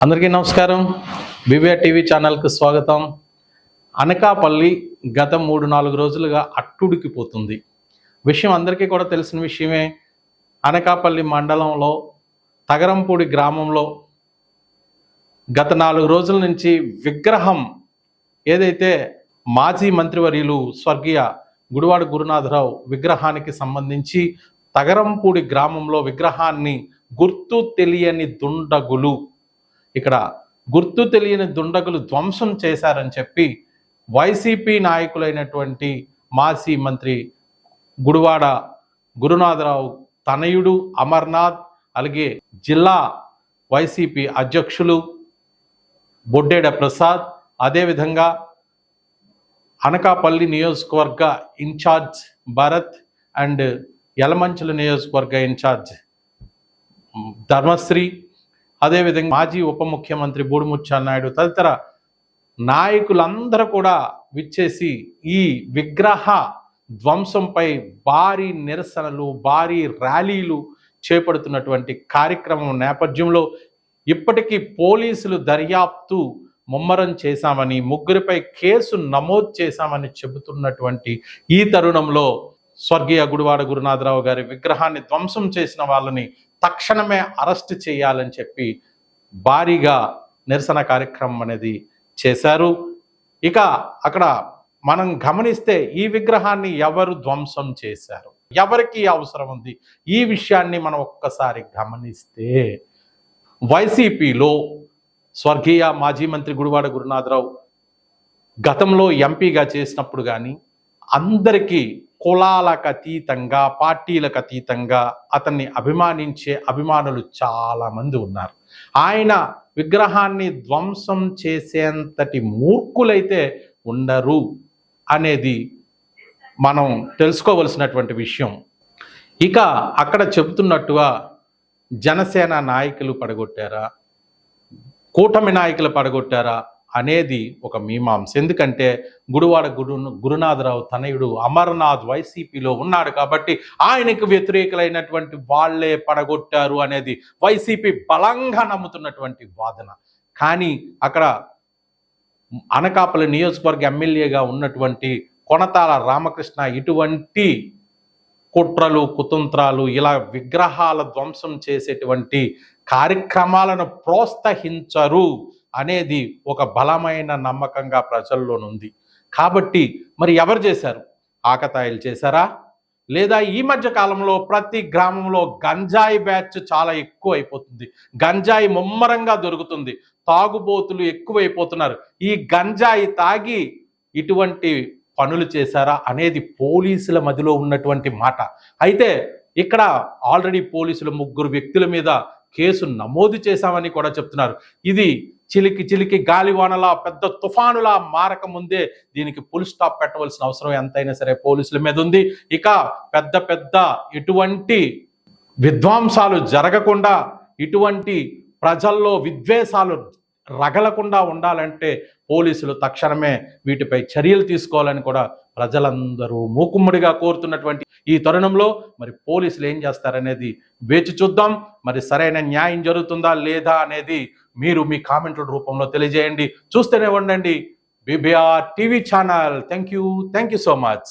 అందరికీ నమస్కారం. BBR TV ఛానల్కి స్వాగతం. అనకాపల్లి గత 3-4 రోజులుగా అట్టుడికిపోతుంది. విషయం అందరికీ కూడా తెలిసిన విషయమే. అనకాపల్లి మండలంలో తగరంపూడి గ్రామంలో గత 4 రోజుల నుంచి విగ్రహం ఏదైతే మాజీ మంత్రివర్యులు స్వర్గీయ గుడివాడ గురునాథరావు విగ్రహానికి సంబంధించి తగరంపూడి గ్రామంలో విగ్రహాన్ని గుర్తు తెలియని దుండగులు ధ్వంసం చేశారని చెప్పి వైసీపీ నాయకులైనటువంటి మాజీ మంత్రి గుడివాడ గురునాథరావు తనయుడు అమర్నాథ్, అలాగే జిల్లా వైసీపీ అధ్యక్షులు బొడ్డేడ ప్రసాద్, అదేవిధంగా అనకాపల్లి నియోజకవర్గ ఇన్ఛార్జ్ భరత్ అండ్ యలమంచిల నియోజకవర్గ ఇన్ఛార్జ్ ధర్మశ్రీ, అదేవిధంగా మాజీ ఉప ముఖ్యమంత్రి బూడిముత్యాల నాయుడు తదితర నాయకులందరూ కూడా విచ్చేసి ఈ విగ్రహ ధ్వంసంపై భారీ నిరసనలు, భారీ ర్యాలీలు చేపడుతున్నటువంటి కార్యక్రమం నేపథ్యంలో ఇప్పటికీ పోలీసులు దర్యాప్తు ముమ్మరం చేశామని, ముగ్గురిపై కేసు నమోదు చేశామని చెబుతున్నటువంటి ఈ తరుణంలో స్వర్గీయ గుడివాడ గురునాథరావు గారి విగ్రహాన్ని ధ్వంసం చేసిన వాళ్ళని తక్షణమే అరెస్ట్ చేయాలని చెప్పి భారీగా నిరసన కార్యక్రమం అనేది చేశారు. ఇక అక్కడ మనం గమనిస్తే ఈ విగ్రహాన్ని ఎవరు ధ్వంసం చేశారు, ఎవరికి అవసరం ఉంది, ఈ విషయాన్ని మనం ఒక్కసారి గమనిస్తే వైసీపీలో స్వర్గీయ మాజీ మంత్రి గుడివాడ గురునాథరావు గతంలో ఎంపీగా చేసినప్పుడు కానీ అందరికీ కులాలకు అతీతంగా, పార్టీలకు అతీతంగా అతన్ని అభిమానించే అభిమానులు చాలామంది ఉన్నారు. ఆయన విగ్రహాన్ని ధ్వంసం చేసేంతటి మూర్ఖులైతే ఉండరు అనేది మనం తెలుసుకోవలసినటువంటి విషయం. ఇక అక్కడ చెబుతున్నట్టుగా జనసేన నాయకులు పడగొట్టారా, కూటమి నాయకులు పడగొట్టారా అనేది ఒక మీమాంస. ఎందుకంటే గుడివాడ గురునాథరావు తనయుడు అమర్నాథ్ వైసీపీలో ఉన్నాడు కాబట్టి ఆయనకు వ్యతిరేకులైనటువంటి వాళ్లే పడగొట్టారు అనేది వైసీపీ బలంగా నమ్ముతున్నటువంటి వాదన. కానీ అక్కడ అనకాపల్లి నియోజకవర్గ ఎమ్మెల్యేగా ఉన్నటువంటి కొనతాల రామకృష్ణ ఇటువంటి కుట్రలు, కుతంత్రాలు, ఇలా విగ్రహాల ధ్వంసం చేసేటువంటి కార్యక్రమాలను ప్రోత్సహించరు అనేది ఒక బలమైన నమ్మకంగా ప్రజల్లోనుంది. కాబట్టి మరి ఎవరు చేశారు? ఆకతాయిలు చేశారా? లేదా ఈ మధ్య కాలంలో ప్రతి గ్రామంలో గంజాయి బ్యాచ్ చాలా ఎక్కువ అయిపోతుంది, గంజాయి ముమ్మరంగా దొరుకుతుంది, తాగుబోతులు ఎక్కువైపోతున్నారు, ఈ గంజాయి తాగి ఇటువంటి పనులు చేశారా అనేది పోలీసుల మధ్యలో ఉన్నటువంటి మాట. అయితే ఇక్కడ ఆల్రెడీ పోలీసులు 3 వ్యక్తుల మీద కేసు నమోదు చేశామని కూడా చెప్తున్నారు. ఇది చిలికి గాలివానలా పెద్ద తుఫానులా మారక ముందే దీనికి ఫుల్ స్టాప్ పెట్టవలసిన అవసరం ఎంతైనా సరే పోలీసుల మీద ఉంది. ఇక పెద్ద ఇటువంటి విధ్వంసాలు జరగకుండా, ఇటువంటి ప్రజల్లో విద్వేషాలు రగలకుండా ఉండాలంటే పోలీసులు తక్షణమే వీటిపై చర్యలు తీసుకోవాలని కూడా ప్రజలందరూ మూకుమ్మడిగా కోరుతున్నటువంటి ఈ తరుణంలో మరి పోలీసులు ఏం చేస్తారనేది వేచి చూద్దాం. మరి సరైన న్యాయం జరుగుతుందా లేదా అనేది మీరు మీ కామెంట్ల రూపంలో తెలియజేయండి. చూస్తూనే ఉండండి BBR TV channel. Thank you so much.